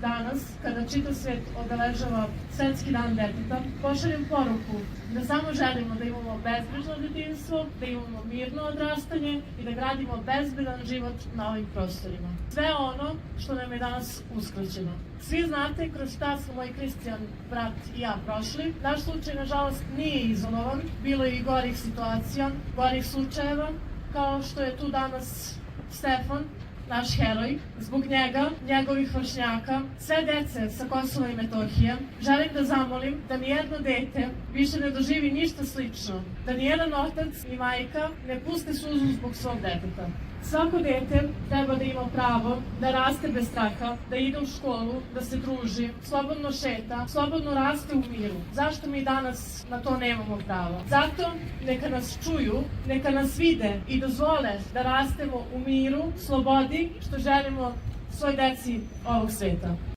Danas, kada čitav svet obeležava Svetski dan deteta, pošaljem poruku da samo želimo da imamo bezbrižno detinjstvo, da imamo mirno odrastanje i da gradimo bezbedan život na ovim prostorima. Sve ono što nam je danas uskraćeno. Svi znate kroz šta smo moj Kristijan, brat i ja prošli. Naš slučaj, nažalost, nije izolovan. Bilo je i gorih situacija, gorih slučajeva, kao što je tu danas Stefan, naš heroj. Zbog njega, njegovih vršnjaka, sve dece sa Kosova i Metohije, želim da zamolim da nijedno dete više ne doživi ništa slično, da nijedan otac i majka ne puste suzu zbog svog deteta. Svako dete treba da ima pravo da raste bez straha, da ide u školu, da se druži, slobodno šeta, slobodno raste u miru. Zašto mi danas na to nemamo pravo? Zato neka nas čuju, neka nas vide i dozvole da rastemo u miru, slobodi, što želimo svoj deci ovog sveta.